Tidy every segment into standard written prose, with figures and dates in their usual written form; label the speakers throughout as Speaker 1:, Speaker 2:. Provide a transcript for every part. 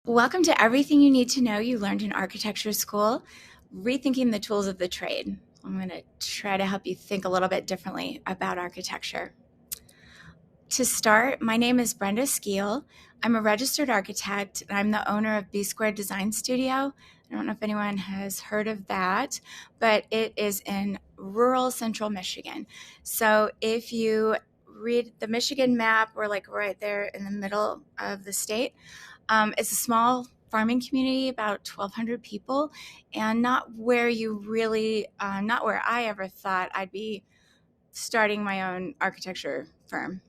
Speaker 1: Welcome to everything you need to know you learned in architecture school, rethinking the tools of the trade. I'm going to try to help you think a little bit differently about architecture. To start, my name is Brenda Skeel. I'm a registered architect, and I'm the owner of B Squared Design Studio. I don't know if anyone has heard of that, but it is in rural central Michigan. So if you read the Michigan map, we're like right there in the middle of the state. It's a small farming community, about 1,200 people, and not where not where I ever thought I'd be starting my own architecture firm.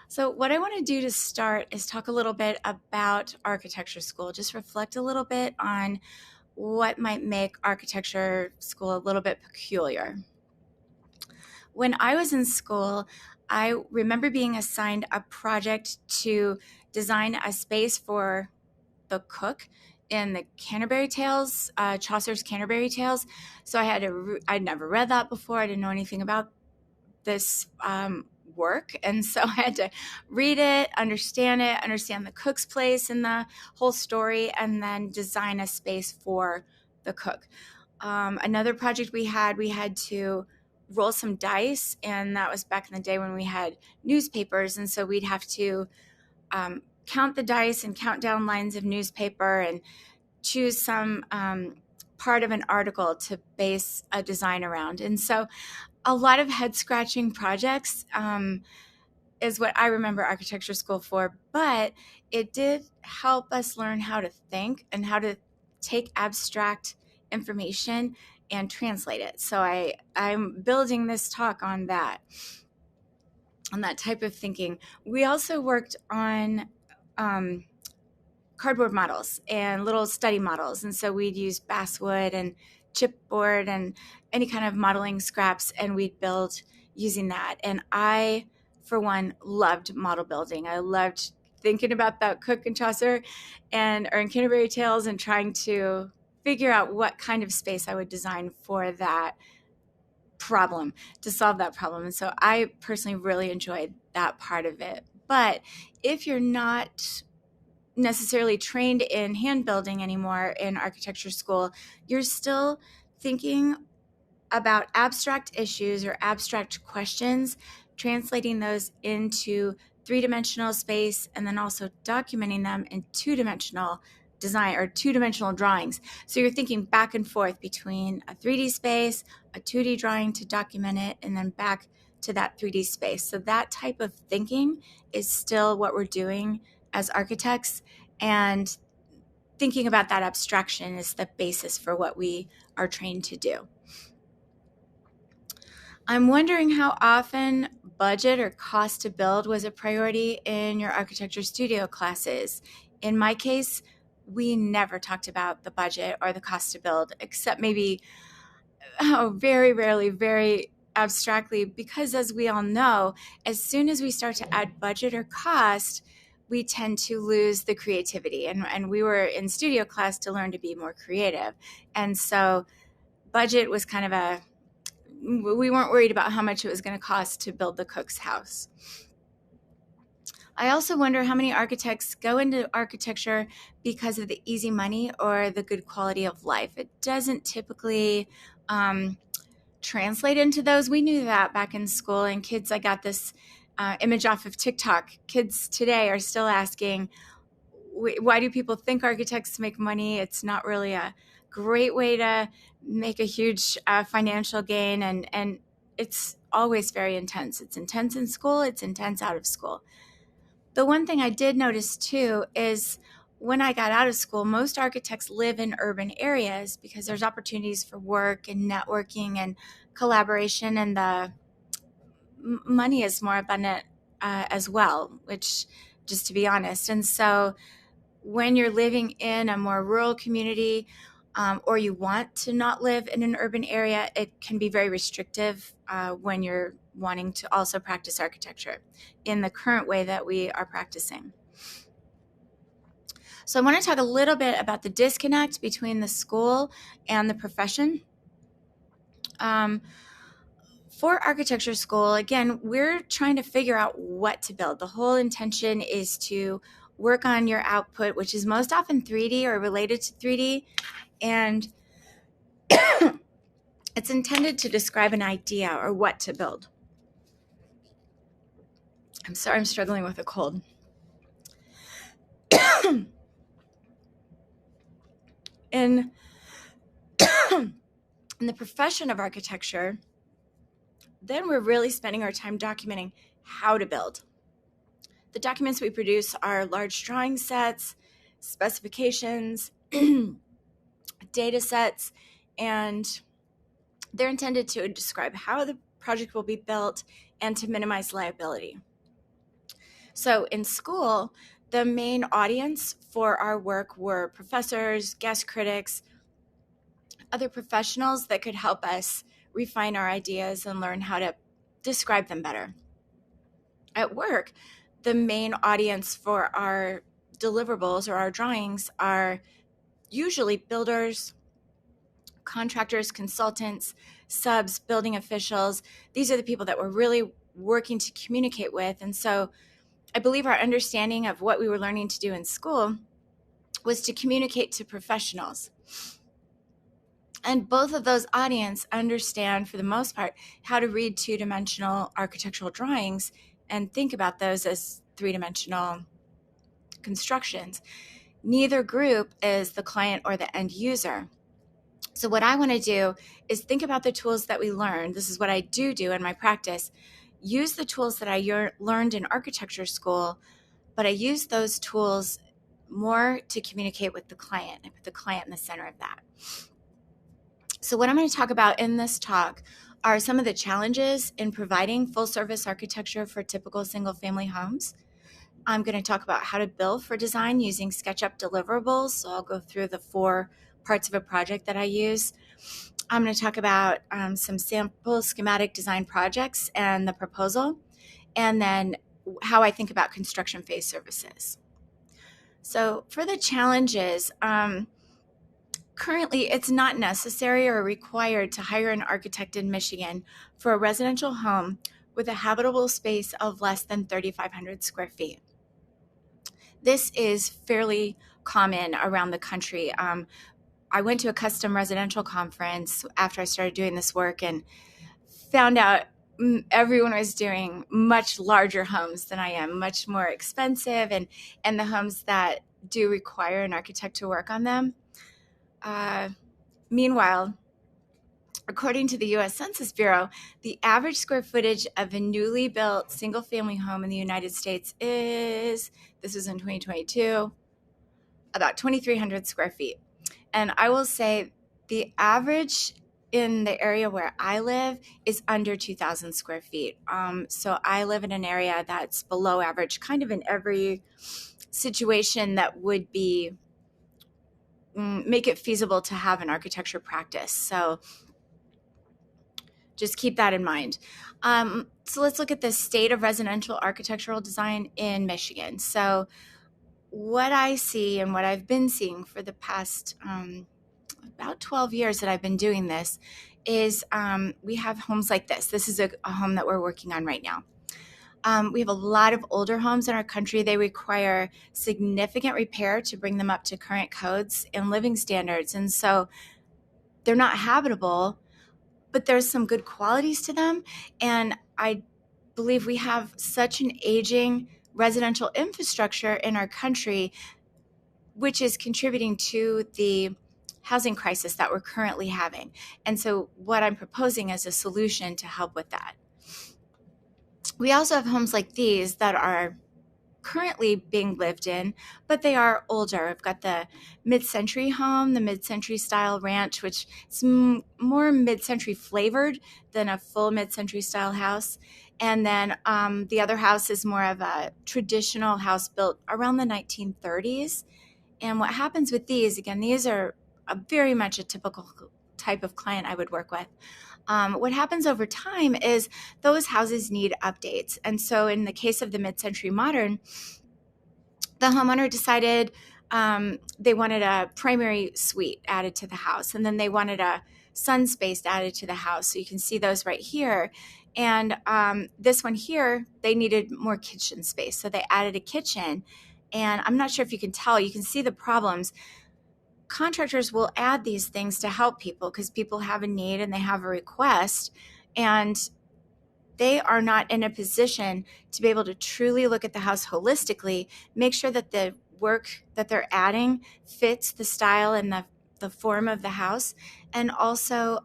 Speaker 1: So what I want to do to start is talk a little bit about architecture school, just reflect a little bit on what might make architecture school a little bit peculiar. When I was in school, I remember being assigned a project to design a space for the cook in the Canterbury Tales, Chaucer's Canterbury Tales. So I'd never read that before. I didn't know anything about this work. And so I had to read it, understand the cook's place in the whole story, and then design a space for the cook. Another project we had to roll some dice, and that was back in the day when we had newspapers. And so we'd have to count the dice and count down lines of newspaper and choose some part of an article to base a design around. And so a lot of head scratching projects is what I remember architecture school for, but it did help us learn how to think and how to take abstract information and translate it. So I'm building this talk on that type of thinking. We also worked on cardboard models and little study models. And so we'd use basswood and chipboard and any kind of modeling scraps, and we'd build using that. And I, for one, loved model building. I loved thinking about that cook in Chaucer or in Canterbury Tales and trying to figure out what kind of space I would design for that problem, to solve that problem. And so I personally really enjoyed that part of it. But if you're not necessarily trained in hand building anymore in architecture school, you're still thinking about abstract issues or abstract questions, translating those into three-dimensional space, and then also documenting them in two-dimensional design or two-dimensional drawings. So you're thinking back and forth between a 3D space, a 2D drawing to document it, and then back to that 3D space. So that type of thinking is still what we're doing as architects, and thinking about that abstraction is the basis for what we are trained to do. I'm wondering how often budget or cost to build was a priority in your architecture studio classes. In my case, we never talked about the budget or the cost to build, except maybe very rarely, very abstractly, because as we all know, as soon as we start to add budget or cost, we tend to lose the creativity. And we were in studio class to learn to be more creative. And so budget was kind of we weren't worried about how much it was going to cost to build the cook's house. I also wonder how many architects go into architecture because of the easy money or the good quality of life. It doesn't typically translate into those. We knew that back in school, and kids, I got this image off of TikTok. Kids today are still asking, why do people think architects make money? It's not really a great way to make a huge financial gain, and it's always very intense. It's intense in school, it's intense out of school. The one thing I did notice too is when I got out of school, most architects live in urban areas because there's opportunities for work and networking and collaboration, and the money is more abundant as well, which, just to be honest. And so when you're living in a more rural community, or you want to not live in an urban area, it can be very restrictive when you're wanting to also practice architecture in the current way that we are practicing. So I want to talk a little bit about the disconnect between the school and the profession. For architecture school, again, we're trying to figure out what to build. The whole intention is to work on your output, which is most often 3D or related to 3D. And it's intended to describe an idea or what to build. I'm sorry, I'm struggling with a cold. In the profession of architecture, then we're really spending our time documenting how to build. The documents we produce are large drawing sets, specifications, data sets, and they're intended to describe how the project will be built and to minimize liability. So in school, the main audience for our work were professors, guest critics, other professionals that could help us refine our ideas and learn how to describe them better. At work, the main audience for our deliverables or our drawings are usually builders, contractors, consultants, subs, building officials. These are the people that we're really working to communicate with. And so I believe our understanding of what we were learning to do in school was to communicate to professionals. And both of those audience understand, for the most part, how to read two-dimensional architectural drawings and think about those as three-dimensional constructions. Neither group is the client or the end user. So what I want to do is think about the tools that we learned. This is what I do in my practice. Use the tools that I learned in architecture school, but I use those tools more to communicate with the client and put the client in the center of that. So what I'm going to talk about in this talk are some of the challenges in providing full-service architecture for typical single-family homes. I'm going to talk about how to bill for design using SketchUp deliverables. So I'll go through the 4 parts of a project that I use. I'm going to talk about some sample schematic design projects and the proposal, and then how I think about construction phase services. So for the challenges, currently, it's not necessary or required to hire an architect in Michigan for a residential home with a habitable space of less than 3,500 square feet. This is fairly common around the country. I went to a custom residential conference after I started doing this work and found out everyone was doing much larger homes than I am, much more expensive, and the homes that do require an architect to work on them. Meanwhile, according to the U.S. Census Bureau, the average square footage of a newly built single-family home in the United States is, this is in 2022, about 2,300 square feet. And I will say the average in the area where I live is under 2,000 square feet. So I live in an area that's below average, kind of in every situation that would be make it feasible to have an architecture practice. So just keep that in mind. So let's look at the state of residential architectural design in Michigan. So what I see and what I've been seeing for the past about 12 years that I've been doing this is we have homes like this. This is a home that we're working on right now. We have a lot of older homes in our country. They require significant repair to bring them up to current codes and living standards. And so they're not habitable, but there's some good qualities to them. And I believe we have such an aging residential infrastructure in our country, which is contributing to the housing crisis that we're currently having. And so what I'm proposing is a solution to help with that. We also have homes like these that are currently being lived in, but they are older. I've got the mid-century home, the mid-century style ranch, which is more mid-century flavored than a full mid-century style house. And then the other house is more of a traditional house built around the 1930s. And what happens with these, again, these are very much a typical type of client I would work with. What happens over time is those houses need updates. And so in the case of the mid-century modern, the homeowner decided they wanted a primary suite added to the house, and then they wanted a sun space added to the house. So you can see those right here. And this one here, they needed more kitchen space. So they added a kitchen. And I'm not sure if you can tell, you can see the problems. Contractors will add these things to help people because people have a need and they have a request, and they are not in a position to be able to truly look at the house holistically, make sure that the work that they're adding fits the style and the form of the house, and also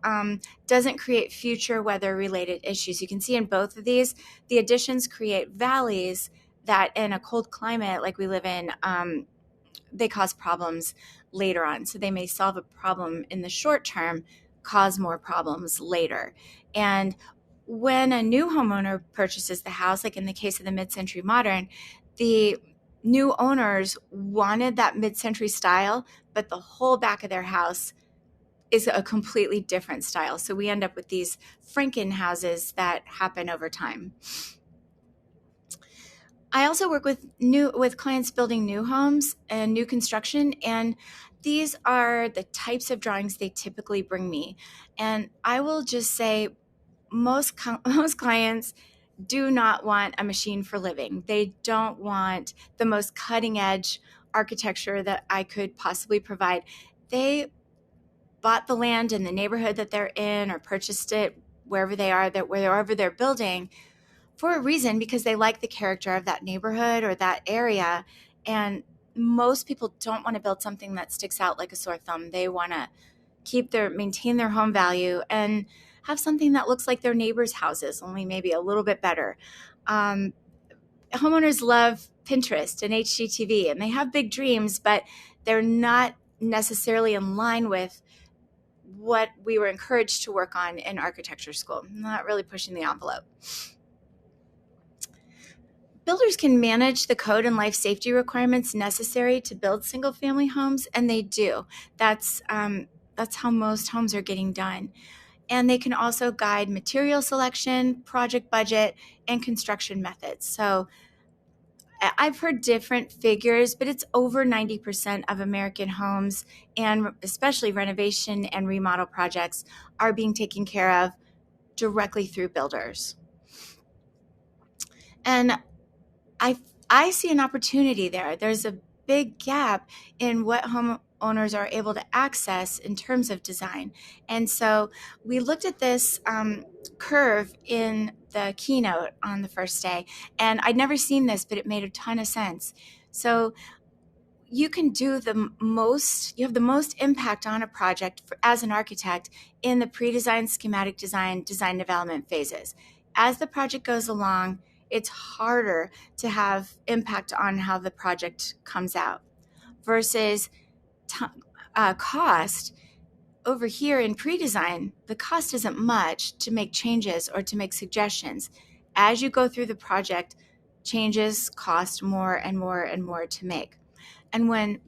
Speaker 1: doesn't create future weather related issues. You can see in both of these, the additions create valleys that in a cold climate like we live in, they cause problems later on. So they may solve a problem in the short term, cause more problems later. And when a new homeowner purchases the house, like in the case of the mid-century modern, the new owners wanted that mid-century style, but the whole back of their house is a completely different style. So we end up with these Franken houses that happen over time. I also work with clients building new homes and new construction, and these are the types of drawings they typically bring me. And I will just say most clients do not want a machine for living. They don't want the most cutting edge architecture that I could possibly provide. They bought the land in the neighborhood that they're in or purchased it wherever they are, wherever they're building, for a reason, because they like the character of that neighborhood or that area. And most people don't want to build something that sticks out like a sore thumb. They want to maintain their home value and have something that looks like their neighbors' houses, only maybe a little bit better. Homeowners love Pinterest and HGTV, and they have big dreams, but they're not necessarily in line with what we were encouraged to work on in architecture school. Not really pushing the envelope. Builders can manage the code and life safety requirements necessary to build single-family homes, and they do. That's how most homes are getting done. And they can also guide material selection, project budget, and construction methods. So I've heard different figures, but it's over 90% of American homes, and especially renovation and remodel projects, are being taken care of directly through builders. And I see an opportunity there. There's a big gap in what homeowners are able to access in terms of design. And so we looked at this curve in the keynote on the first day, and I'd never seen this, but it made a ton of sense. So you can do you have the most impact on a project as an architect in the pre-design, schematic design, design development phases. As the project goes along, it's harder to have impact on how the project comes out versus cost. Over here in pre-design, the cost isn't much to make changes or to make suggestions. As you go through the project, changes cost more and more and more to make. And when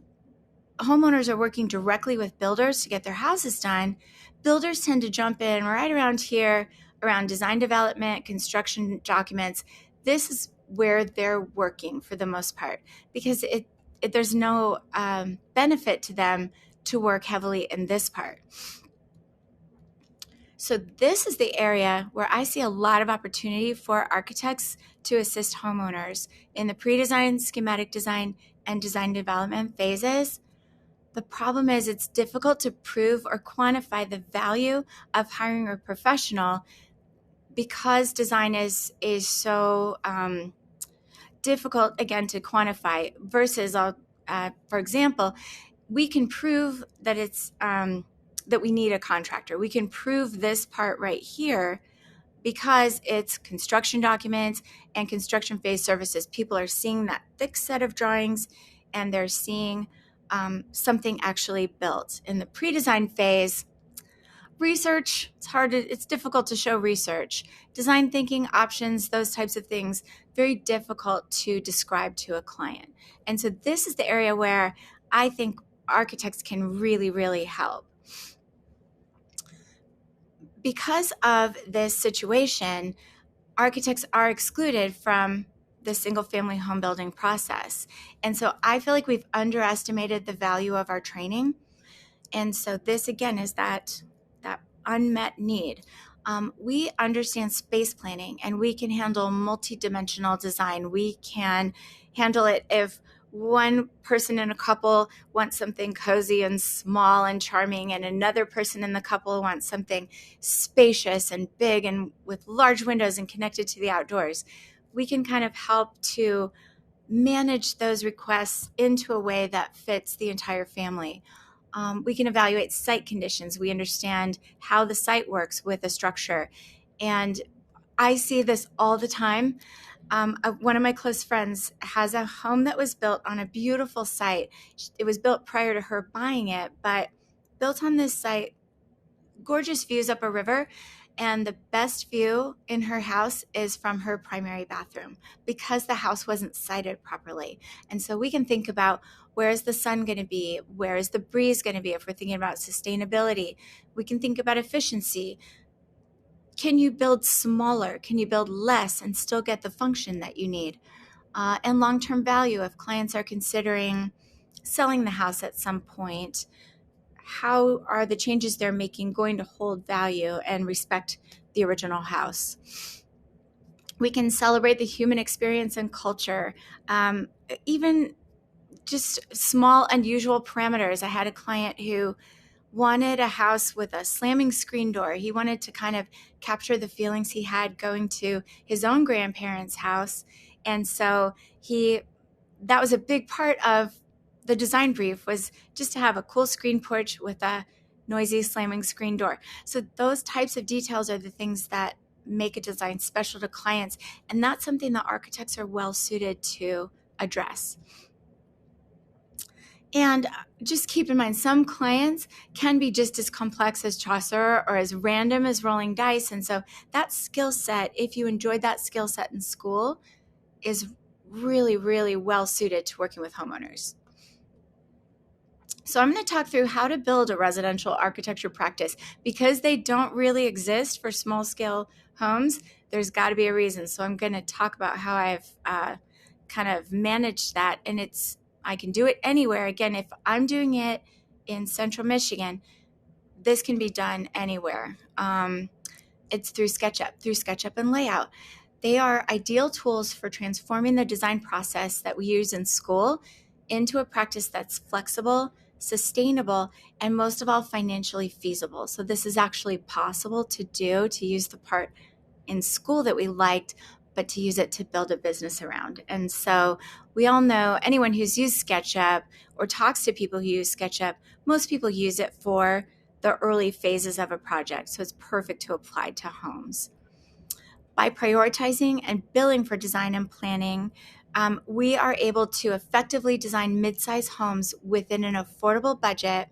Speaker 1: homeowners are working directly with builders to get their houses done, builders tend to jump in right around here, around design development, construction documents. This is where they're working for the most part, because there's no benefit to them to work heavily in this part. So this is the area where I see a lot of opportunity for architects to assist homeowners in the pre-design, schematic design, and design development phases. The problem is it's difficult to prove or quantify the value of hiring a professional because design is so difficult, again, to quantify versus, for example, we can prove that it's that we need a contractor. We can prove this part right here because it's construction documents and construction phase services. People are seeing that thick set of drawings and they're seeing something actually built. In the pre-design phase, research, it's difficult to show research. Design thinking, options, those types of things, very difficult to describe to a client. And so this is the area where I think architects can really, really help. Because of this situation, architects are excluded from the single-family home building process. And so I feel like we've underestimated the value of our training. And so this, again, is that unmet need. We understand space planning, and we can handle multi-dimensional design. We can handle it if one person in a couple wants something cozy and small and charming, and another person in the couple wants something spacious and big and with large windows and connected to the outdoors. We can kind of help to manage those requests into a way that fits the entire family. We can evaluate site conditions. We understand how the site works with a structure. And I see this all the time. One of my close friends has a home that was built on a beautiful site. It was built prior to her buying it, but built on this site, gorgeous views up a river. And the best view in her house is from her primary bathroom because the house wasn't sited properly. And so we can think about, where is the sun going to be? Where is the breeze going to be? If we're thinking about sustainability, we can think about efficiency. Can you build smaller? Can you build less and still get the function that you need? And long-term value, if clients are considering selling the house at some point, how are the changes they're making going to hold value and respect the original house? We can celebrate the human experience and culture, even just small, unusual parameters. I had a client who wanted a house with a slamming screen door. He wanted to kind of capture the feelings he had going to his own grandparents' house. And so that was a big part of the design brief, was just to have a cool screen porch with a noisy slamming screen door. So those types of details are the things that make a design special to clients. And that's something that architects are well suited to address. And just keep in mind, some clients can be just as complex as Chaucer or as random as rolling dice. And so that skill set, if you enjoyed that skill set in school, is really, really well suited to working with homeowners. So I'm going to talk through how to build a residential architecture practice. Because they don't really exist for small scale homes, there's got to be a reason. So I'm going to talk about how I've kind of managed that. And I can do it anywhere. Again, if I'm doing it in Central Michigan, this can be done anywhere. It's through SketchUp and Layout. They are ideal tools for transforming the design process that we use in school into a practice that's flexible, sustainable, and most of all, financially feasible. So this is actually possible to do, to use the part in school that we liked, but to use it to build a business around. And so we all know, anyone who's used SketchUp or talks to people who use SketchUp, most people use it for the early phases of a project. So it's perfect to apply to homes. By prioritizing and billing for design and planning, we are able to effectively design mid-size homes within an affordable budget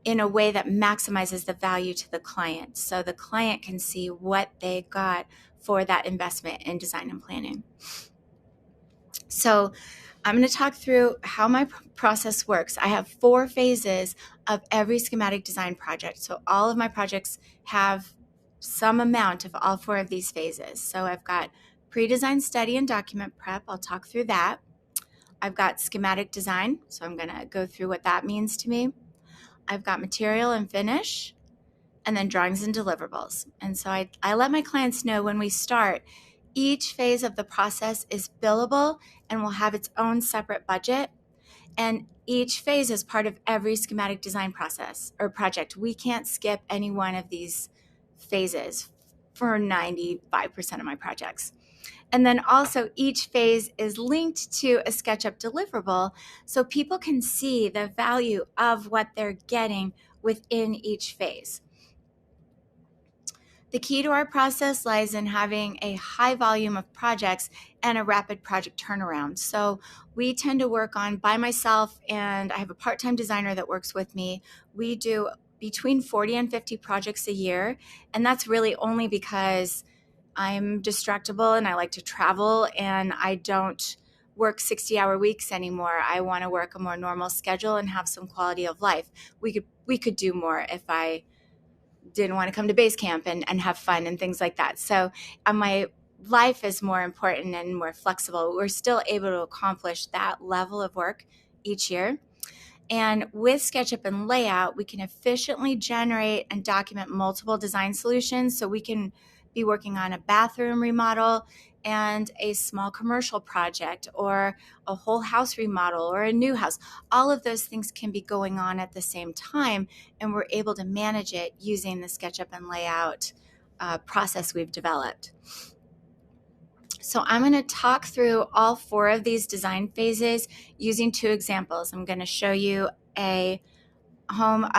Speaker 1: in a way that maximizes the value to the client. So the client can see what they got for that investment in design and planning. So I'm going to talk through how my process works. I have 4 phases of every schematic design project. So all of my projects have some amount of all 4 of these phases. So I've got pre-design study and document prep. I'll talk through that. I've got schematic design. So I'm going to go through what that means to me. I've got material and finish, and then drawings and deliverables. And so I let my clients know when we start, each phase of the process is billable and will have its own separate budget. And each phase is part of every schematic design process or project. We can't skip any one of these phases for 95% of my projects. And then also each phase is linked to a SketchUp deliverable so people can see the value of what they're getting within each phase. The key to our process lies in having a high volume of projects and a rapid project turnaround. So we tend to work on, by myself, and I have a part-time designer that works with me. We do between 40 and 50 projects a year, and that's really only because I'm distractible and I like to travel and I don't work 60-hour weeks anymore. I want to work a more normal schedule and have some quality of life. We could do more if I didn't want to come to Basecamp and have fun and things like that. So my life is more important and more flexible. We're still able to accomplish that level of work each year. And with SketchUp and Layout, we can efficiently generate and document multiple design solutions. So we can be working on a bathroom remodel and a small commercial project or a whole house remodel or a new house. All of those things can be going on at the same time, and we're able to manage it using the SketchUp and layout process we've developed. So I'm going to talk through all 4 of these design phases using 2 examples. I'm going to show you a home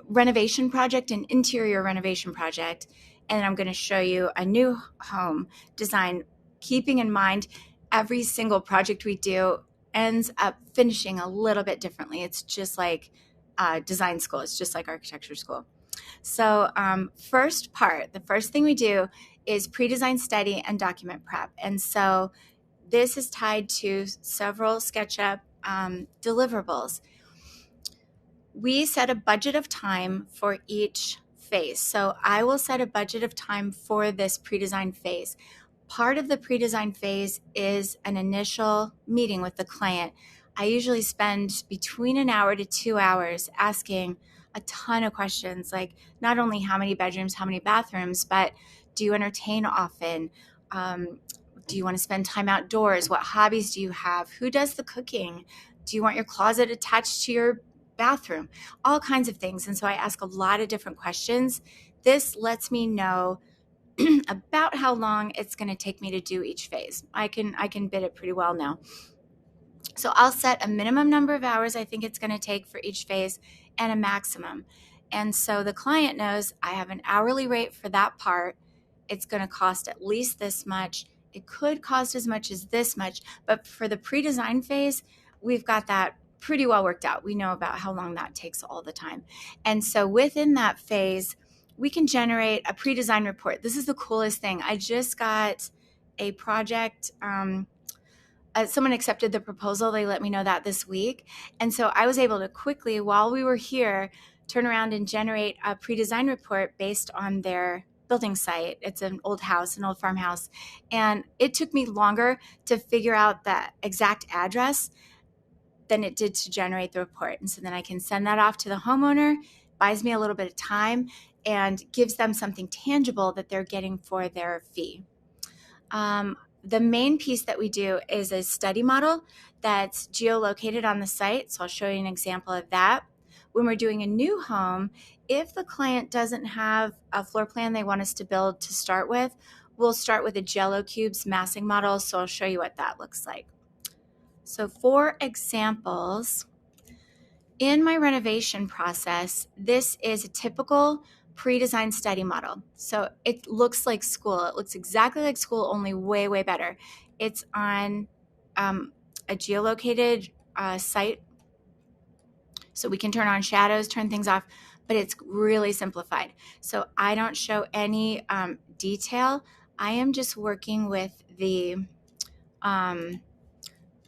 Speaker 1: renovation project, an interior renovation project, and I'm going to show you a new home design, keeping in mind every single project we do ends up finishing a little bit differently. It's just like design school. It's just like architecture school. So the first thing we do is pre-design study and document prep. And so this is tied to several SketchUp deliverables. We set a budget of time for each phase. So I will set a budget of time for this pre-design phase. Part of the pre-design phase is an initial meeting with the client. I usually spend between an hour to 2 hours asking a ton of questions, like not only how many bedrooms, how many bathrooms, but do you entertain often? Do you want to spend time outdoors? What hobbies do you have? Who does the cooking? Do you want your closet attached to your bathroom? All kinds of things. And so I ask a lot of different questions. This lets me know about how long it's going to take me to do each phase. I can bid it pretty well now. So I'll set a minimum number of hours I think it's going to take for each phase and a maximum. And so the client knows I have an hourly rate for that part. It's going to cost at least this much. It could cost as much as this much, but for the pre-design phase, we've got that pretty well worked out. We know about how long that takes all the time. And so within that phase, we can generate a pre-design report. This is the coolest thing. I just got a project. Someone accepted the proposal. They let me know that this week. And so I was able to quickly, while we were here, turn around and generate a pre-design report based on their building site. It's an old house, an old farmhouse. And it took me longer to figure out the exact address than it did to generate the report. And so then I can send that off to the homeowner, buys me a little bit of time, and gives them something tangible that they're getting for their fee. The main piece that we do is a study model that's geolocated on the site. So I'll show you an example of that. When we're doing a new home, if the client doesn't have a floor plan they want us to build to start with, we'll start with a Jello Cubes massing model. So I'll show you what that looks like. So for examples, in my renovation process, this is a typical pre-designed study model. So it looks like school. It looks exactly like school, only way, way better. It's on a geolocated site. So we can turn on shadows, turn things off, but it's really simplified. So I don't show any detail. I am just working with the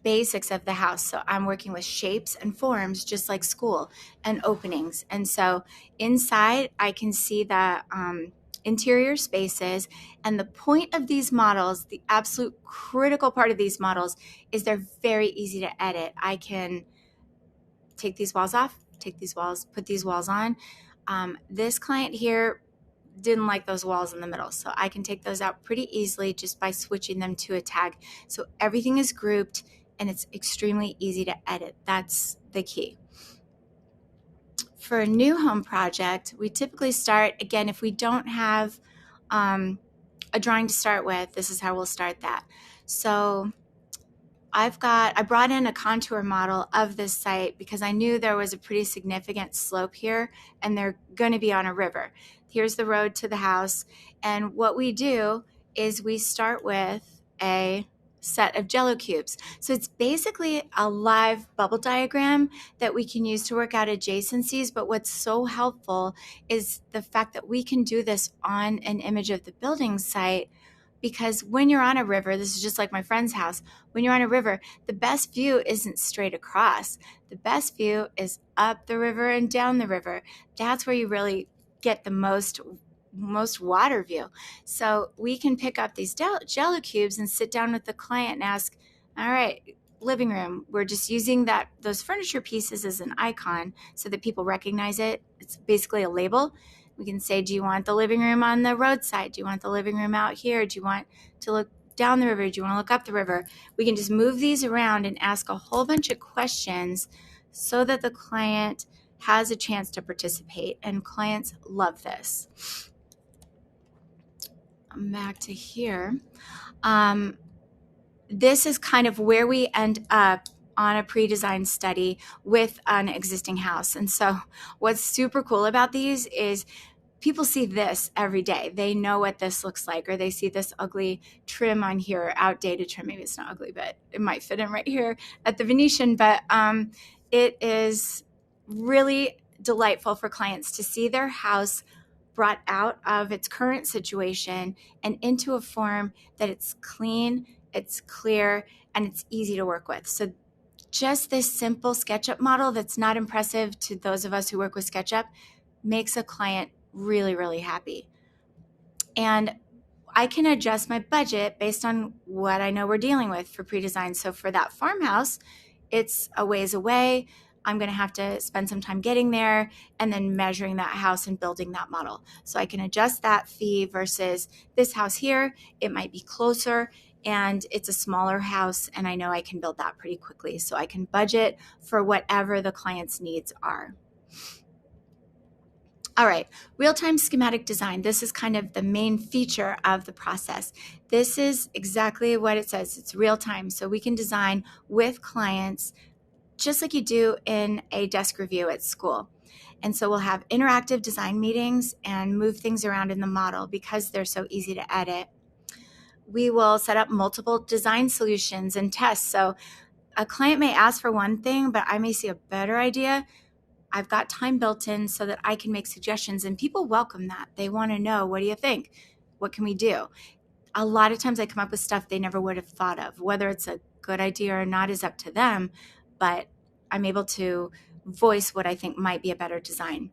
Speaker 1: basics of the house. So I'm working with shapes and forms, just like school, and openings. And so inside, I can see the interior spaces. And the point of these models, the absolute critical part of these models, is they're very easy to edit. I can take these walls off, take these walls, put these walls on. This client here didn't like those walls in the middle, so I can take those out pretty easily just by switching them to a tag. So everything is grouped and it's extremely easy to edit. That's the key. For a new home project, we typically start, again, if we don't have a drawing to start with, this is how we'll start that. So I brought in a contour model of this site because I knew there was a pretty significant slope here and they're going to be on a river. Here's the road to the house. And what we do is we start with a set of Jello cubes. So it's basically a live bubble diagram that we can use to work out adjacencies. But what's so helpful is the fact that we can do this on an image of the building site. Because when you're on a river, this is just like my friend's house, when you're on a river, the best view isn't straight across. The best view is up the river and down the river. That's where you really get the most water view. So we can pick up these Jello cubes and sit down with the client and ask, all right, living room, we're just using those furniture pieces as an icon so that people recognize it. It's basically a label. We can say, do you want the living room on the roadside? Do you want the living room out here? Do you want to look down the river? Do you want to look up the river? We can just move these around and ask a whole bunch of questions so that the client has a chance to participate, and clients love this. I'm back to here. This is kind of where we end up on a pre-designed study with an existing house. And so what's super cool about these is people see this every day. They know what this looks like, or they see this ugly trim on here, outdated trim. Maybe it's not ugly, but it might fit in right here at the Venetian. But it is really delightful for clients to see their house brought out of its current situation and into a form that it's clean, it's clear, and it's easy to work with. So just this simple SketchUp model that's not impressive to those of us who work with SketchUp makes a client really, really happy. And I can adjust my budget based on what I know we're dealing with for pre-design. So for that farmhouse, it's a ways away. I'm going to have to spend some time getting there and then measuring that house and building that model. So I can adjust that fee versus this house here. It might be closer and it's a smaller house, and I know I can build that pretty quickly. So I can budget for whatever the client's needs are. All right, real-time schematic design. This is kind of the main feature of the process. This is exactly what it says. It's real-time, so we can design with clients just like you do in a desk review at school. And so we'll have interactive design meetings and move things around in the model because they're so easy to edit. We will set up multiple design solutions and tests. So a client may ask for one thing, but I may see a better idea. I've got time built in so that I can make suggestions, and people welcome that. They want to know, what do you think? What can we do? A lot of times I come up with stuff they never would have thought of. Whether it's a good idea or not is up to them, but I'm able to voice what I think might be a better design.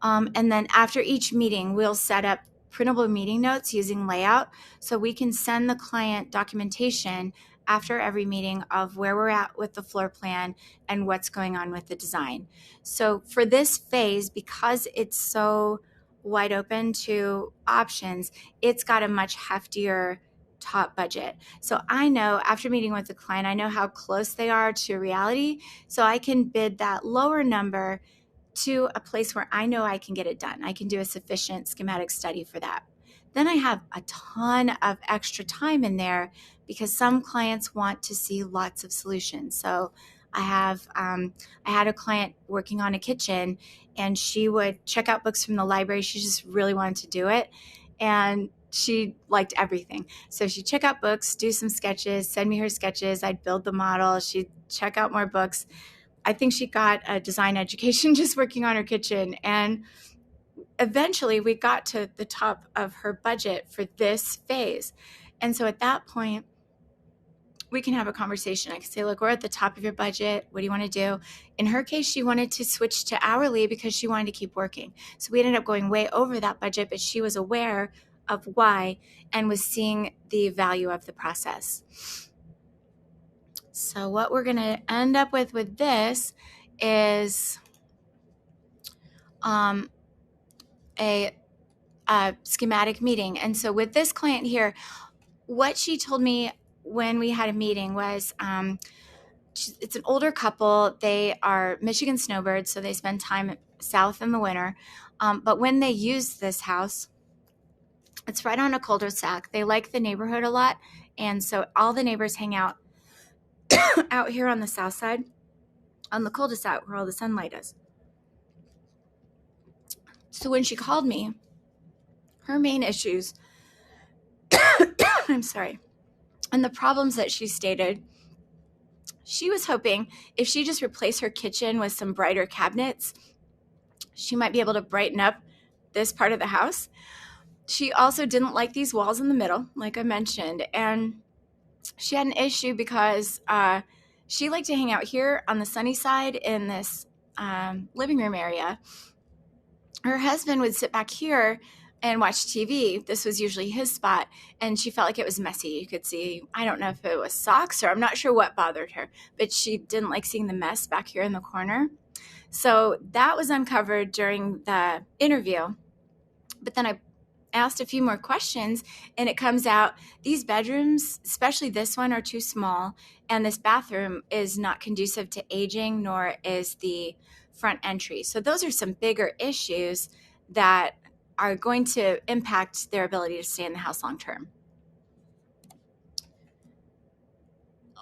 Speaker 1: And then after each meeting, we'll set up printable meeting notes using layout so we can send the client documentation after every meeting of where we're at with the floor plan and what's going on with the design. So for this phase, because it's so wide open to options, it's got a much heftier top budget. So I know after meeting with the client, I know how close they are to reality. So I can bid that lower number to a place where I know I can get it done. I can do a sufficient schematic study for that. Then I have a ton of extra time in there because some clients want to see lots of solutions. So I had a client working on a kitchen, and she would check out books from the library. She just really wanted to do it, and she liked everything. So she'd check out books, do some sketches, send me her sketches. I'd build the model. She'd check out more books. I think she got a design education just working on her kitchen. And eventually we got to the top of her budget for this phase. And so at that point, we can have a conversation. I can say, look, we're at the top of your budget. What do you want to do? In her case, she wanted to switch to hourly because she wanted to keep working. So we ended up going way over that budget, but she was aware of why and was seeing the value of the process. So what we're going to end up with this is a schematic meeting. And so with this client here, what she told me when we had a meeting was it's an older couple. They are Michigan snowbirds, so they spend time south in the winter. But when they use this house, it's right on a cul-de-sac. They like the neighborhood a lot, and so all the neighbors hang out out here on the south side, on the cul-de-sac where all the sunlight is. So when she called me, her main issues, I'm sorry, and the problems that she stated, she was hoping if she just replaced her kitchen with some brighter cabinets, she might be able to brighten up this part of the house. She also didn't like these walls in the middle, like I mentioned, and she had an issue because she liked to hang out here on the sunny side in this living room area. Her husband would sit back here and watch TV. This was usually his spot, and she felt like it was messy. You could see, I don't know if it was socks or I'm not sure what bothered her, but she didn't like seeing the mess back here in the corner. So that was uncovered during the interview. But then I asked a few more questions, and it comes out these bedrooms, especially this one, are too small, and this bathroom is not conducive to aging, nor is the front entry. So those are some bigger issues that are going to impact their ability to stay in the house long term.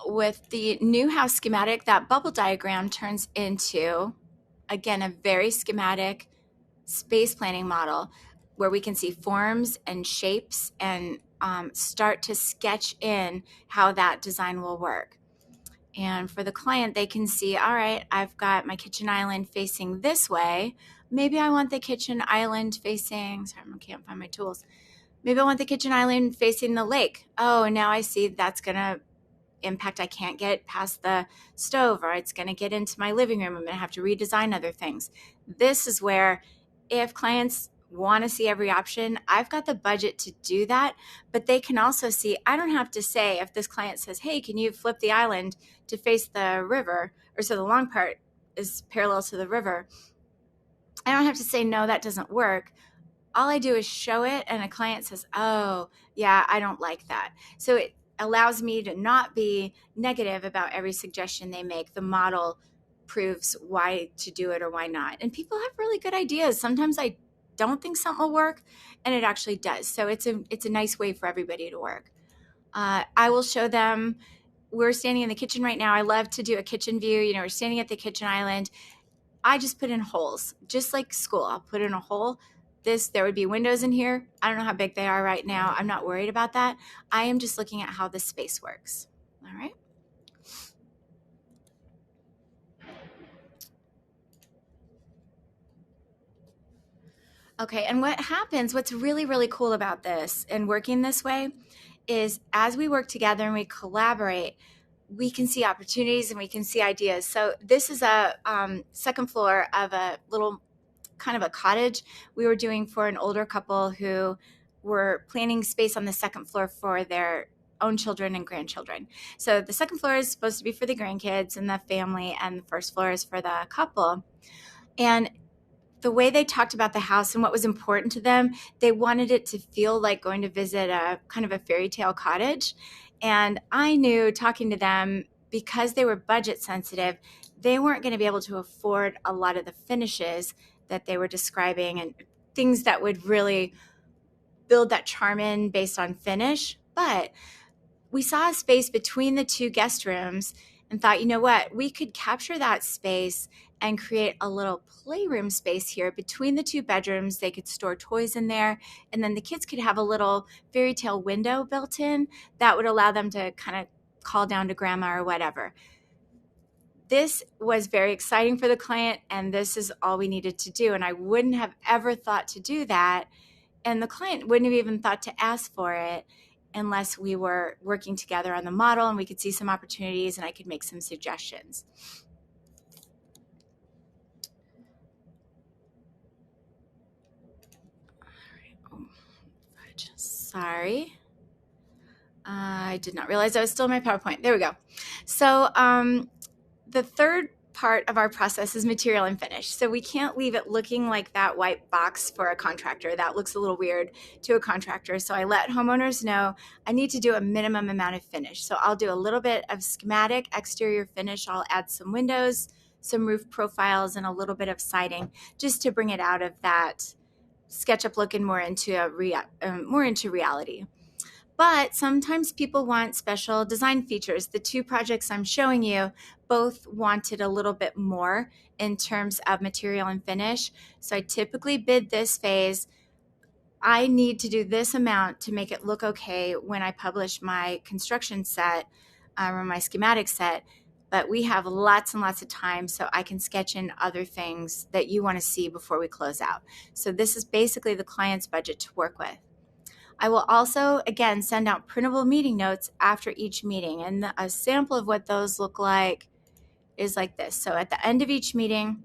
Speaker 1: With the new house schematic, that bubble diagram turns into, again, a very schematic space planning model where we can see forms and shapes and start to sketch in how that design will work. And for the client, they can see, all right, I've got my kitchen island facing this way. Maybe I want the kitchen island facing, sorry, I can't find my tools. Maybe I want the kitchen island facing the lake. Oh, now I see that's going to impact. I can't get past the stove, or it's going to get into my living room. I'm going to have to redesign other things. This is where, if clients want to see every option, I've got the budget to do that, but they can also see, I don't have to say, if this client says, hey, can you flip the island to face the river, or so the long part is parallel to the river, I don't have to say, no, that doesn't work. All I do is show it, and a client says, oh, yeah, I don't like that. So it allows me to not be negative about every suggestion they make. The model proves why to do it or why not. And people have really good ideas. Sometimes I don't think something will work, and it actually does. So it's a nice way for everybody to work. I will show them, we're standing in the kitchen right now. I love to do a kitchen view. We're standing at the kitchen island. I just put in holes, just like school. I'll put in a hole. There would be windows in here. I don't know how big they are right now. I'm not worried about that. I am just looking at how the space works. All right. Okay, and what's really, really cool about this and working this way is, as we work together and we collaborate, we can see opportunities and we can see ideas. So this is a second floor of a little kind of a cottage we were doing for an older couple who were planning space on the second floor for their own children and grandchildren. So the second floor is supposed to be for the grandkids and the family, and the first floor is for the couple. And the way they talked about the house and what was important to them, they wanted it to feel like going to visit a kind of a fairy tale cottage. And I knew, talking to them, because they were budget sensitive, they weren't going to be able to afford a lot of the finishes that they were describing and things that would really build that charm in based on finish. But we saw a space between the two guest rooms and thought, you know what, we could capture that space and create a little playroom space here between the two bedrooms. They could store toys in there, and then the kids could have a little fairy tale window built in that would allow them to kind of call down to grandma or whatever. This was very exciting for the client, and this is all we needed to do. And I wouldn't have ever thought to do that, and the client wouldn't have even thought to ask for it unless we were working together on the model and we could see some opportunities and I could make some suggestions. Sorry. I did not realize I was still in my PowerPoint. There we go. So the third part of our process is material and finish. So we can't leave it looking like that white box for a contractor. That looks a little weird to a contractor. So I let homeowners know I need to do a minimum amount of finish. So I'll do a little bit of schematic exterior finish. I'll add some windows, some roof profiles, and a little bit of siding just to bring it out of that SketchUp look and more into reality. But sometimes people want special design features. The two projects I'm showing you both wanted a little bit more in terms of material and finish. So I typically bid this phase. I need to do this amount to make it look okay when I publish my construction set or my schematic set. But we have lots and lots of time, so I can sketch in other things that you want to see before we close out. So this is basically the client's budget to work with. I will also, again, send out printable meeting notes after each meeting. And a sample of what those look like is like this. So at the end of each meeting,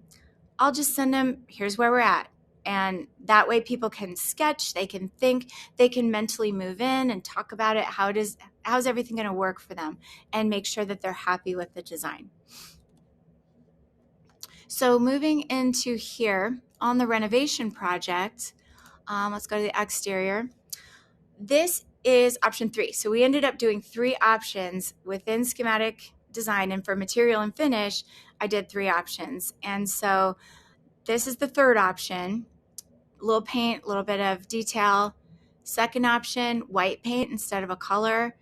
Speaker 1: I'll just send them, here's where we're at. And that way people can sketch, they can think, they can mentally move in and talk about it. How's everything going to work for them, and make sure that they're happy with the design. So moving into here on the renovation project, Let's go to the exterior. This is option 3. So we ended up doing 3 options within schematic design, and for material and finish, I did 3 options. And so this is the third option, a little paint, a little bit of detail. Second option, white paint instead of a color.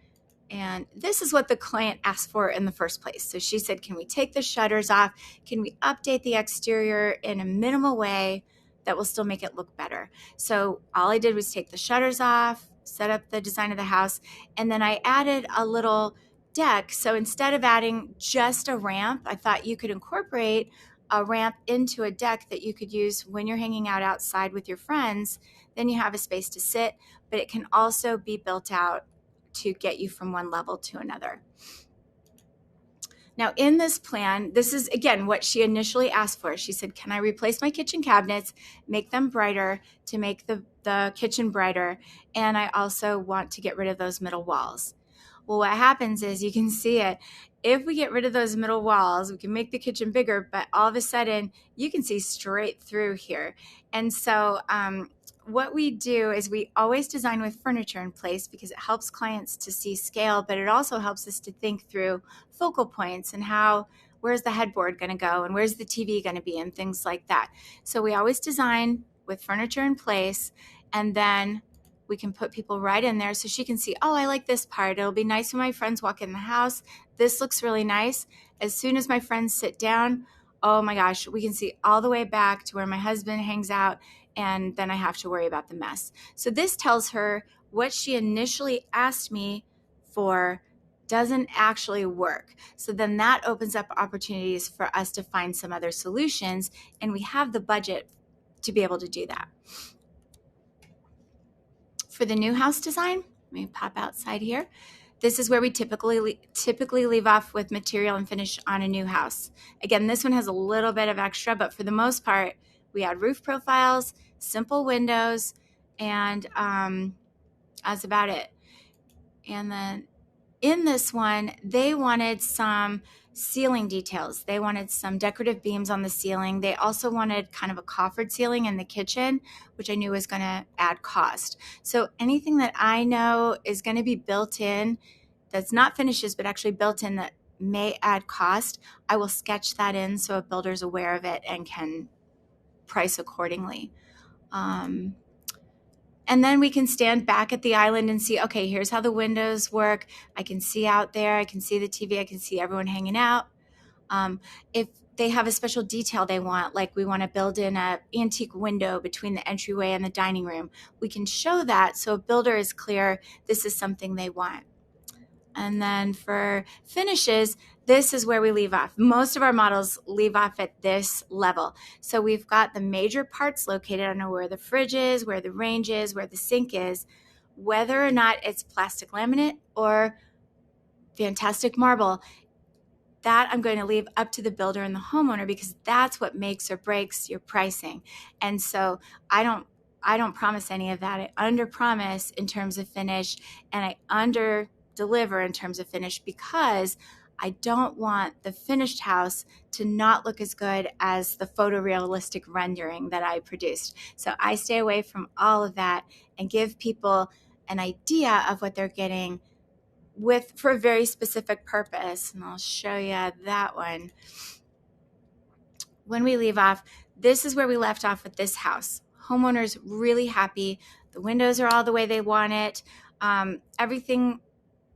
Speaker 1: And this is what the client asked for in the first place. So she said, can we take the shutters off? Can we update the exterior in a minimal way that will still make it look better? So all I did was take the shutters off, set up the design of the house, and then I added a little deck. So instead of adding just a ramp, I thought you could incorporate a ramp into a deck that you could use when you're hanging out outside with your friends. Then you have a space to sit, but it can also be built out to get you from one level to another. Now in this plan, this is again what she initially asked for. She said, can I replace my kitchen cabinets, make them brighter to make the kitchen brighter, and I also want to get rid of those middle walls. Well, what happens is, you can see it, if we get rid of those middle walls, we can make the kitchen bigger, but all of a sudden you can see straight through here. And so what we do is we always design with furniture in place because it helps clients to see scale, but it also helps us to think through focal points and where's the headboard going to go and where's the TV going to be and things like that. So we always design with furniture in place, and then we can put people right in there so she can see, oh, I like this part. It'll be nice when my friends walk in the house. This looks really nice. As soon as my friends sit down, oh my gosh, we can see all the way back to where my husband hangs out, and then I have to worry about the mess. So this tells her what she initially asked me for doesn't actually work. So then that opens up opportunities for us to find some other solutions, and we have the budget to be able to do that. For the new house design, let me pop outside here. This is where we typically leave off with material and finish on a new house. Again, this one has a little bit of extra, but for the most part, we add roof profiles, simple windows, and that's about it. And then in this one, they wanted some ceiling details. They wanted some decorative beams on the ceiling. They also wanted kind of a coffered ceiling in the kitchen, which I knew was going to add cost. So anything that I know is going to be built in that's not finishes, but actually built in that may add cost, I will sketch that in so a builder's aware of it and can price accordingly. And then we can stand back at the island and see, okay, here's how the windows work. I can see out there. I can see the TV. I can see everyone hanging out. If they have a special detail they want, like we want to build in an antique window between the entryway and the dining room, we can show that so a builder is clear this is something they want. And then for finishes, this is where we leave off. Most of our models leave off at this level. So we've got the major parts located. I know where the fridge is, where the range is, where the sink is, whether or not it's plastic laminate or fantastic marble. That I'm going to leave up to the builder and the homeowner because that's what makes or breaks your pricing. And so I don't promise any of that. I under promise in terms of finish, and I under deliver in terms of finish because I don't want the finished house to not look as good as the photorealistic rendering that I produced. So I stay away from all of that and give people an idea of what they're getting for a very specific purpose. And I'll show you that one. When we leave off, this is where we left off with this house. Homeowners really happy. The windows are all the way they want it. Everything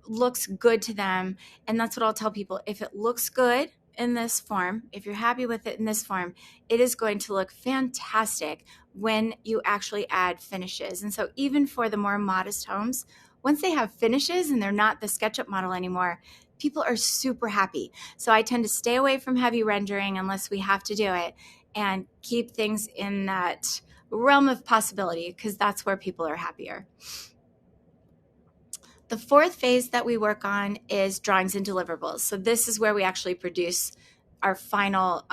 Speaker 1: looks good to them. And that's what I'll tell people. If it looks good in this form, if you're happy with it in this form, it is going to look fantastic when you actually add finishes. And so even for the more modest homes, once they have finishes and they're not the SketchUp model anymore, people are super happy. So I tend to stay away from heavy rendering unless we have to do it and keep things in that realm of possibility because that's where people are happier. The fourth phase that we work on is drawings and deliverables. So this is where we actually produce our final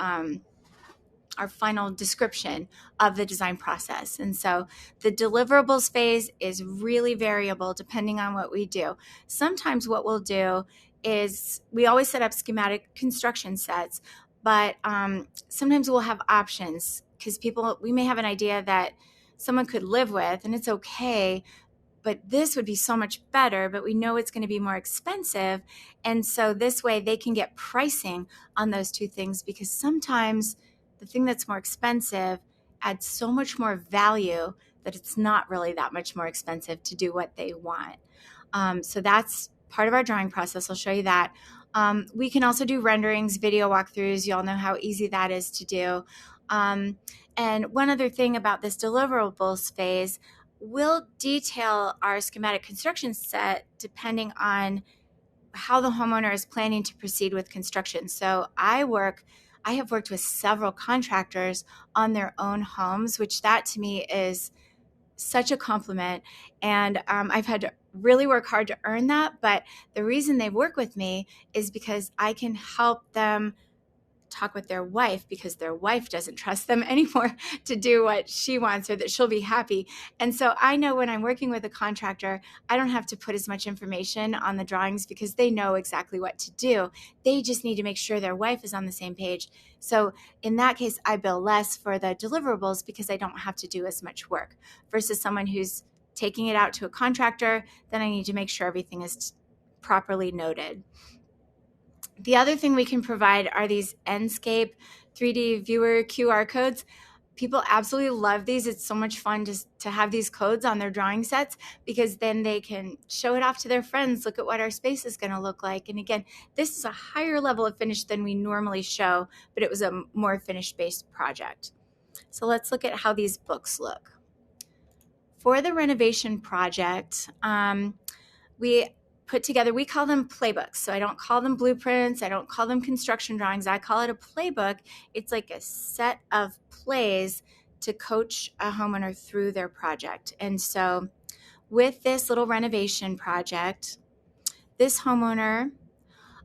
Speaker 1: description of the design process. And so the deliverables phase is really variable depending on what we do. Sometimes what we'll do is we always set up schematic construction sets, but sometimes we'll have options because we may have an idea that someone could live with, and it's okay, but this would be so much better, but we know it's going to be more expensive. And so this way they can get pricing on those two things, because sometimes the thing that's more expensive adds so much more value that it's not really that much more expensive to do what they want. So that's part of our drawing process. I'll show you that. We can also do renderings, video walkthroughs. You all know how easy that is to do. And one other thing about this deliverables phase, we'll detail our schematic construction set depending on how the homeowner is planning to proceed with construction. So I have worked with several contractors on their own homes, which that to me is such a compliment. And I've had to really work hard to earn that. But the reason they work with me is because I can help them talk with their wife, because their wife doesn't trust them anymore to do what she wants or that she'll be happy. And so I know when I'm working with a contractor, I don't have to put as much information on the drawings because they know exactly what to do. They just need to make sure their wife is on the same page. So in that case, I bill less for the deliverables because I don't have to do as much work, versus someone who's taking it out to a contractor. Then I need to make sure everything is properly noted. The other thing we can provide are these Enscape 3D viewer QR codes. People absolutely love these. It's so much fun just to have these codes on their drawing sets, because then they can show it off to their friends. Look at what our space is going to look like. And again, this is a higher level of finish than we normally show, but it was a more finish-based project. So let's look at how these books look. For the renovation project, we put together, we call them playbooks. So I don't call them blueprints. I don't call them construction drawings. I call it a playbook. It's like a set of plays to coach a homeowner through their project. And so with this little renovation project, this homeowner,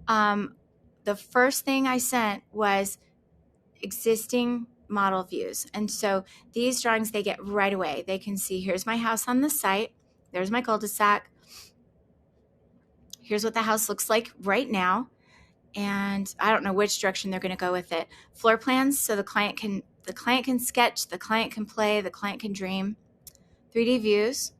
Speaker 1: the first thing I sent was existing model views. And so these drawings they get right away. They can see, here's my house on the site. There's my cul-de-sac. Here's what the house looks like right now. And I don't know which direction they're going to go with it. Floor plans, so the client can sketch, the client can play, the client can dream. 3D views.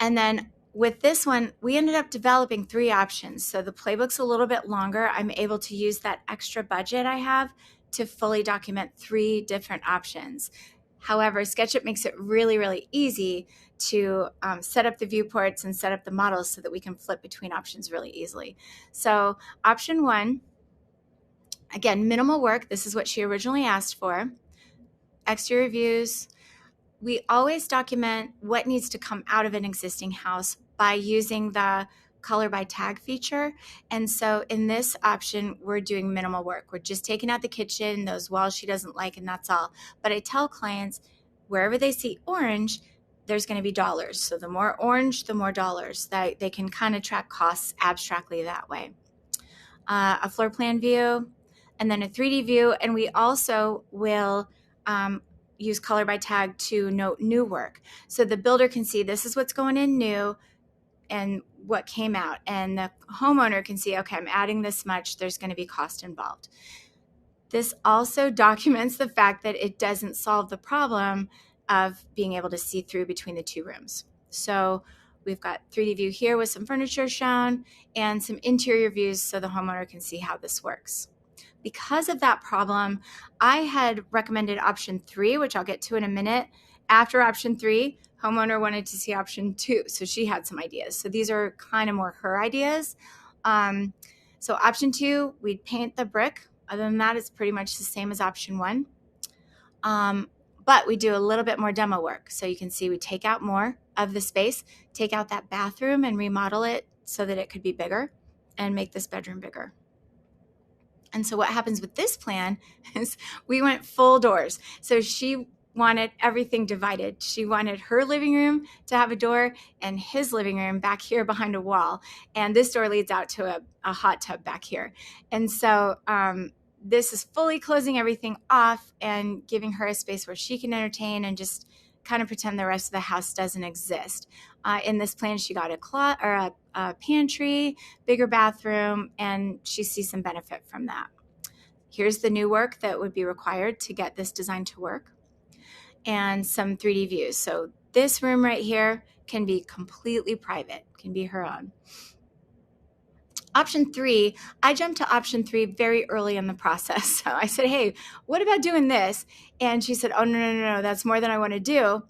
Speaker 1: And then with this one, we ended up developing 3 options. So the playbook's a little bit longer. I'm able to use that extra budget I have to fully document 3 different options. However, SketchUp makes it really, really easy to set up the viewports and set up the models so that we can flip between options really easily. So option 1, again, minimal work. This is what she originally asked for. Exterior views. We always document what needs to come out of an existing house by using the color by tag feature. And so in this option, we're doing minimal work. We're just taking out the kitchen, those walls she doesn't like, and that's all. But I tell clients, wherever they see orange, there's going to be dollars. So the more orange, the more dollars. That they can kind of track costs abstractly that way. A floor plan view, and then a 3D view. And we also will use color by tag to note new work. So the builder can see this is what's going in new and what came out. And the homeowner can see, okay, I'm adding this much. There's going to be cost involved. This also documents the fact that it doesn't solve the problem of being able to see through between the 2 rooms. So we've got 3D view here with some furniture shown and some interior views so the homeowner can see how this works. Because of that problem, I had recommended option 3, which I'll get to in a minute. After option 3, homeowner wanted to see option 2, so she had some ideas. So these are kind of more her ideas. So option 2, we'd paint the brick. Other than that, it's pretty much the same as option 1. But we do a little bit more demo work. So you can see we take out more of the space, take out that bathroom and remodel it so that it could be bigger and make this bedroom bigger. And so what happens with this plan is we went full doors. So she wanted everything divided. She wanted her living room to have a door and his living room back here behind a wall. And this door leads out to a hot tub back here. And so this is fully closing everything off and giving her a space where she can entertain and just kind of pretend the rest of the house doesn't exist. In this plan, she got a pantry, bigger bathroom, and she sees some benefit from that. Here's the new work that would be required to get this design to work. and some 3D views. So this room right here can be completely private, can be her own. Option 3, I jumped to option 3 very early in the process. So I said, hey, what about doing this? And she said, oh, no, that's more than I want to do.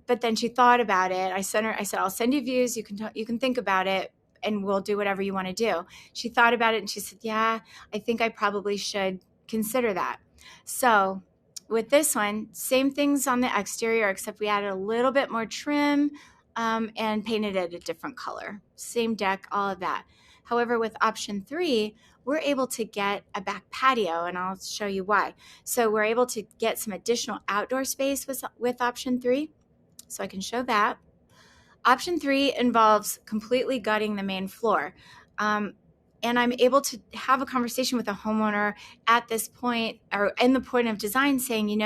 Speaker 1: But then she thought about it. I said, I'll send you views. You can think about it and we'll do whatever you want to do. She thought about it and she said, yeah, I think I probably should consider that. So with this one, same things on the exterior, except we added a little bit more trim and painted it a different color. Same deck, all of that. However, with option 3, we're able to get a back patio, and I'll show you why. So we're able to get some additional outdoor space with option 3. So I can show that. Option 3 involves completely gutting the main floor. And I'm able to have a conversation with a homeowner at this point, or in the point of design, saying,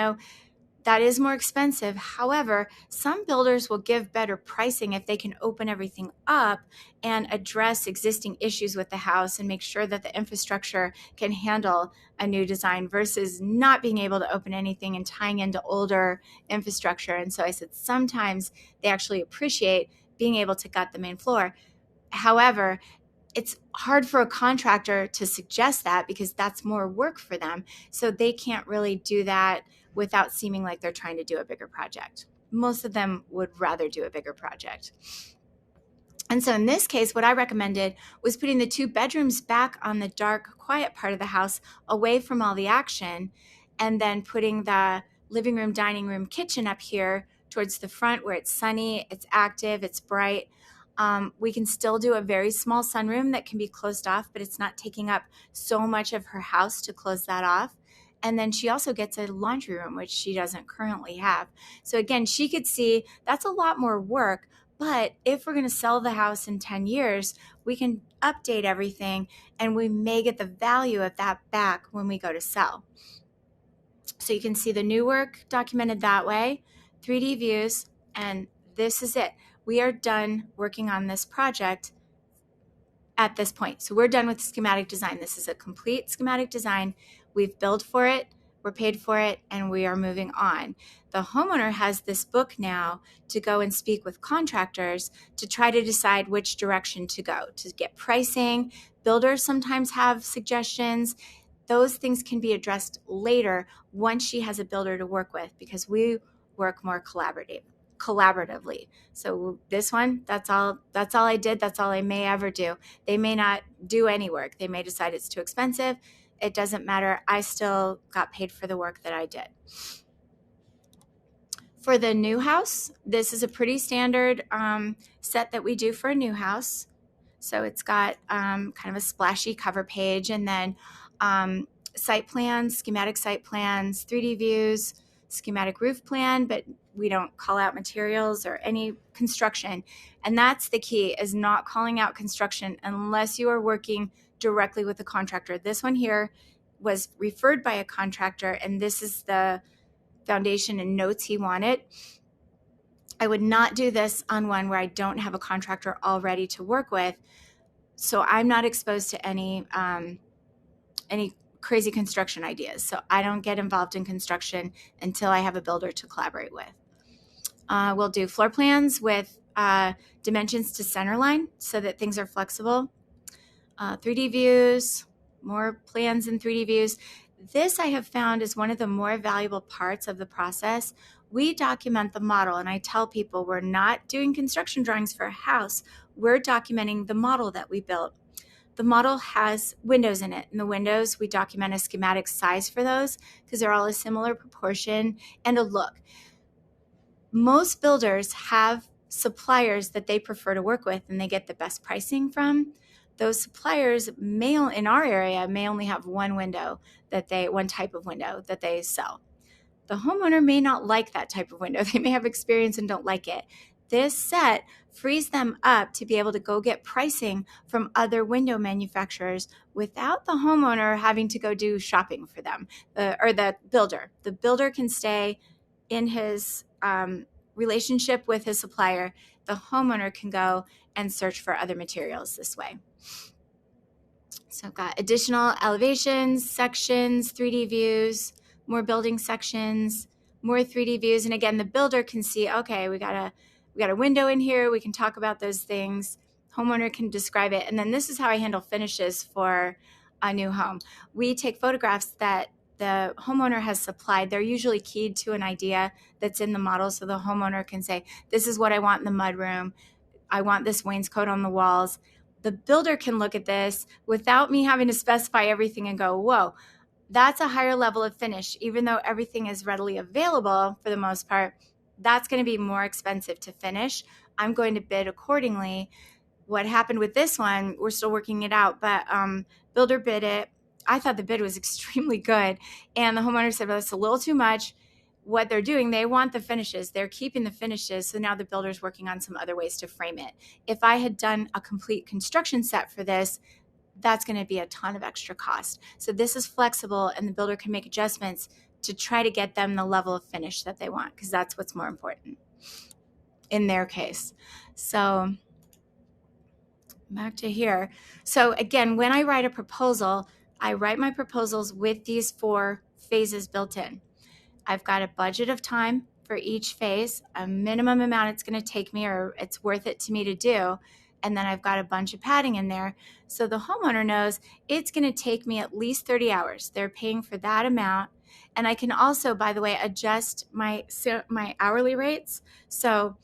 Speaker 1: that is more expensive. However, some builders will give better pricing if they can open everything up and address existing issues with the house and make sure that the infrastructure can handle a new design versus not being able to open anything and tying into older infrastructure. And so I said, sometimes they actually appreciate being able to gut the main floor. However, it's hard for a contractor to suggest that because that's more work for them. So they can't really do that without seeming like they're trying to do a bigger project. Most of them would rather do a bigger project. And so in this case, what I recommended was putting the 2 bedrooms back on the dark, quiet part of the house away from all the action, and then putting the living room, dining room, kitchen up here towards the front where it's sunny, it's active, it's bright. We can still do a very small sunroom that can be closed off, but it's not taking up so much of her house to close that off. And then she also gets a laundry room, which she doesn't currently have. So again, she could see that's a lot more work, but if we're going to sell the house in 10 years, we can update everything and we may get the value of that back when we go to sell. So you can see the new work documented that way, 3D views, and this is it. We are done working on this project at this point. So we're done with the schematic design. This is a complete schematic design. We've billed for it, we're paid for it, and we are moving on. The homeowner has this book now to go and speak with contractors to try to decide which direction to go, to get pricing. Builders sometimes have suggestions. Those things can be addressed later once she has a builder to work with, because we work more collaboratively. So this one, that's all I did. That's all I may ever do. They may not do any work. They may decide it's too expensive. It doesn't matter. I still got paid for the work that I did. For the new house, this is a pretty standard set that we do for a new house. So it's got kind of a splashy cover page, and then site plans, schematic site plans, 3D views, schematic roof plan, but we don't call out materials or any construction. And that's the key, is not calling out construction unless you are working directly with the contractor. This one here was referred by a contractor, and this is the foundation and notes he wanted. I would not do this on one where I don't have a contractor already to work with, so I'm not exposed to any crazy construction ideas. So I don't get involved in construction until I have a builder to collaborate with. We'll do floor plans with dimensions to center line so that things are flexible. 3D views, more plans in 3D views. This I have found is one of the more valuable parts of the process. We document the model, and I tell people we're not doing construction drawings for a house. We're documenting the model that we built. The model has windows in it, and the windows, we document a schematic size for those because they're all a similar proportion and a look. Most builders have suppliers that they prefer to work with and they get the best pricing from. Those suppliers in our area may only have one type of window that they sell. The homeowner may not like that type of window. They may have experience and don't like it. This set frees them up to be able to go get pricing from other window manufacturers without the homeowner having to go do shopping for them, or the builder. The builder can stay in his relationship with his supplier. The homeowner can go and search for other materials this way. So I've got additional elevations, sections, 3D views, more building sections, more 3D views. And again, the builder can see, okay, we got a window in here. We can talk about those things. Homeowner can describe it. And then this is how I handle finishes for a new home. We take photographs that the homeowner has supplied. They're usually keyed to an idea that's in the model. So the homeowner can say, this is what I want in the mudroom. I want this wainscot on the walls. The builder can look at this without me having to specify everything and go, whoa, that's a higher level of finish. Even though everything is readily available for the most part, that's going to be more expensive to finish. I'm going to bid accordingly. What happened with this one, we're still working it out, but builder bid it. I thought the bid was extremely good. And the homeowner said, well, that's a little too much. What they're doing, they want the finishes. They're keeping the finishes. So now the builder's working on some other ways to frame it. If I had done a complete construction set for this, that's going to be a ton of extra cost. So this is flexible, and the builder can make adjustments to try to get them the level of finish that they want, because that's what's more important in their case. So back to here. So again, when I write a proposal, I write my proposals with these 4 phases built in. I've got a budget of time for each phase, a minimum amount it's going to take me, or it's worth it to me to do. And then I've got a bunch of padding in there. So the homeowner knows it's going to take me at least 30 hours. They're paying for that amount. And I can also, by the way, adjust my hourly rates. So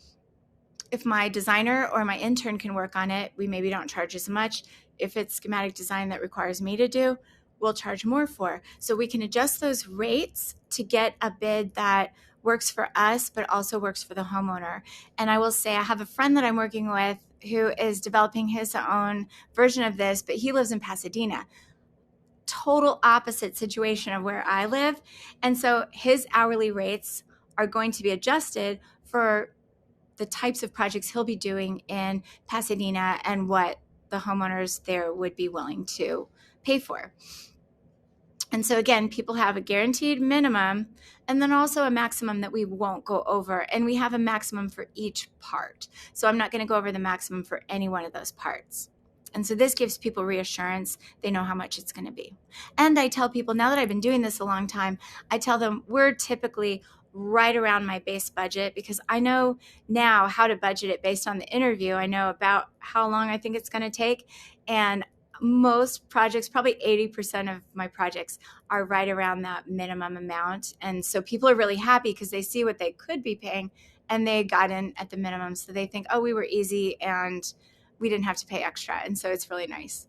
Speaker 1: if my designer or my intern can work on it, we maybe don't charge as much. If it's schematic design that requires me to do, we'll charge more for. So we can adjust those rates to get a bid that works for us, but also works for the homeowner. And I will say, I have a friend that I'm working with who is developing his own version of this, but he lives in Pasadena. Total opposite situation of where I live. And so his hourly rates are going to be adjusted for the types of projects he'll be doing in Pasadena and what the homeowners there would be willing to pay for. And so again, people have a guaranteed minimum and then also a maximum that we won't go over. And we have a maximum for each part. So I'm not going to go over the maximum for any one of those parts. And so this gives people reassurance. They know how much it's going to be. And I tell people, now that I've been doing this a long time, I tell them we're typically right around my base budget, because I know now how to budget it based on the interview. I know about how long I think it's going to take. And most projects, probably 80% of my projects, are right around that minimum amount. And so people are really happy because they see what they could be paying and they got in at the minimum. So they think, oh, we were easy and we didn't have to pay extra. And so it's really nice.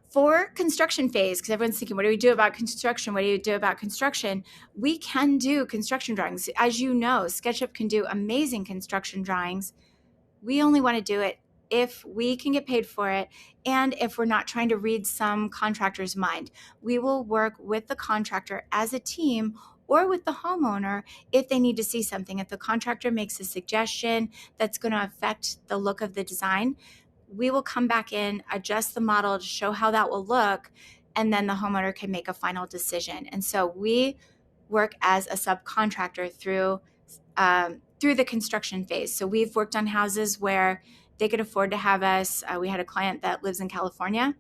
Speaker 1: For construction phase, because everyone's thinking, what do we do about construction? What do you do about construction? We can do construction drawings. As you know, SketchUp can do amazing construction drawings. We only want to do it if we can get paid for it and if we're not trying to read some contractor's mind. We will work with the contractor as a team or with the homeowner if they need to see something. If the contractor makes a suggestion that's going to affect the look of the design, we will come back in, adjust the model to show how that will look, and then the homeowner can make a final decision. And so we work as a subcontractor through the construction phase. So we've worked on houses where they could afford to have us. We had a client that lives in California.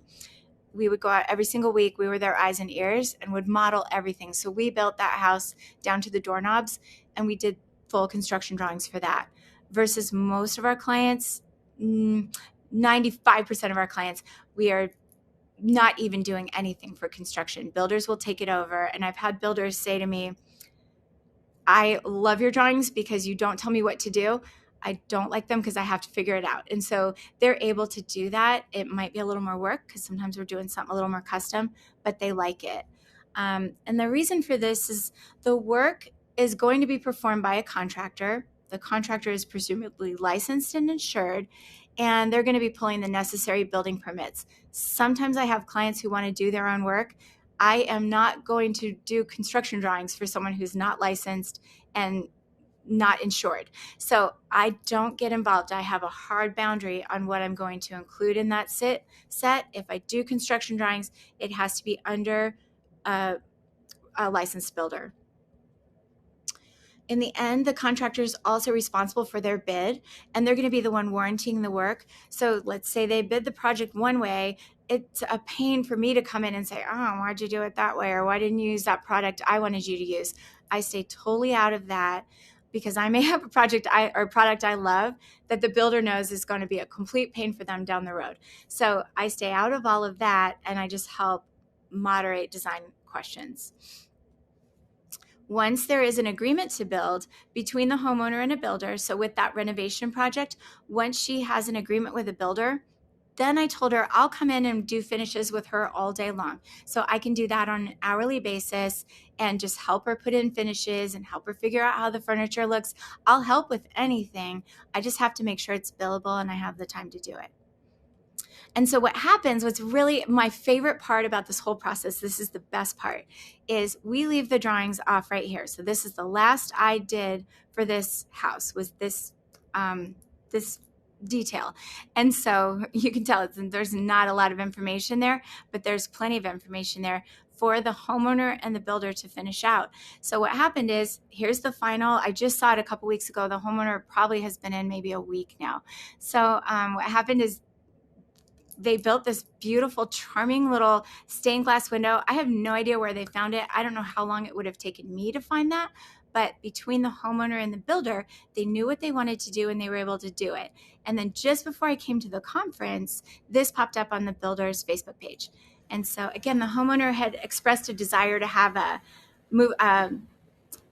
Speaker 1: We would go out every single week. We were their eyes and ears and would model everything. So we built that house down to the doorknobs, and we did full construction drawings for that. Versus most of our clients, 95% of our clients, we are not even doing anything for construction. Builders will take it over. And I've had builders say to me, I love your drawings because you don't tell me what to do. I don't like them because I have to figure it out. And so they're able to do that. It might be a little more work because sometimes we're doing something a little more custom, but they like it. And the reason for this is the work is going to be performed by a contractor. The contractor is presumably licensed and insured, and they're going to be pulling the necessary building permits. Sometimes I have clients who want to do their own work. I am not going to do construction drawings for someone who's not licensed and not insured. So I don't get involved. I have a hard boundary on what I'm going to include in that set. If I do construction drawings, it has to be under a licensed builder. In the end, the contractor is also responsible for their bid, and they're going to be the one warranting the work. So let's say they bid the project one way. it's a pain for me to come in and say, oh, why'd you do it that way? Or why didn't you use that product I wanted you to use? I stay totally out of that, because I may have a product I love that the builder knows is going to be a complete pain for them down the road. So I stay out of all of that, and I just help moderate design questions. Once there is an agreement to build between the homeowner and a builder, so with that renovation project, once she has an agreement with a builder, then I told her I'll come in and do finishes with her all day long. So I can do that on an hourly basis and just help her put in finishes and help her figure out how the furniture looks. I'll help with anything. I just have to make sure it's billable and I have the time to do it. And so what happens, what's really my favorite part about this whole process, this is the best part, is we leave the drawings off right here. So this is the last I did for this house, was this this detail. And so you can tell there's not a lot of information there, but there's plenty of information there for the homeowner and the builder to finish out. So what happened is, here's the final. I just saw it a couple weeks ago. The homeowner probably has been in maybe a week now. So what happened is, they built this beautiful, charming little stained glass window. I have no idea where they found it. I don't know how long it would have taken me to find that. But between the homeowner and the builder, they knew what they wanted to do and they were able to do it. And then just before I came to the conference, this popped up on the builder's Facebook page. And so again, the homeowner had expressed a desire to have a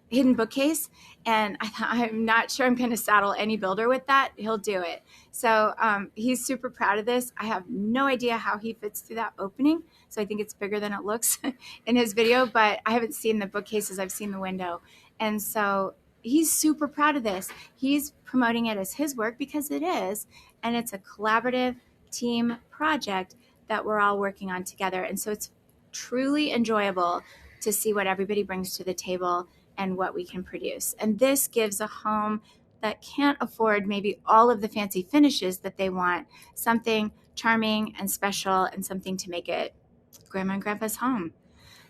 Speaker 1: hidden bookcase, and I thought, I'm not sure I'm going to saddle any builder with that. He'll do it. So he's super proud of this. I have no idea how he fits through that opening, so I think it's bigger than it looks in his video, but I haven't seen the bookcases. I've seen the window. And so he's super proud of this. He's promoting it as his work because it is, and it's a collaborative team project that we're all working on together. And so it's truly enjoyable to see what everybody brings to the table and what we can produce. And this gives a home that can't afford maybe all of the fancy finishes that they want, something charming and special and something to make it Grandma and Grandpa's home.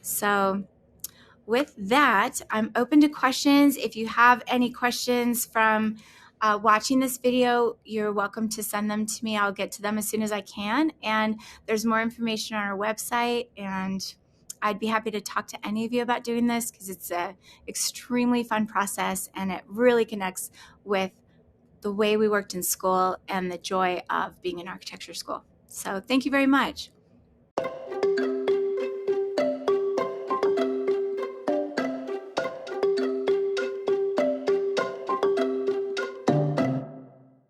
Speaker 1: So with that, I'm open to questions. If you have any questions from watching this video, you're welcome to send them to me. I'll get to them as soon as I can. And there's more information on our website, and I'd be happy to talk to any of you about doing this, because it's an extremely fun process and it really connects with the way we worked in school and the joy of being in architecture school. So thank you very much.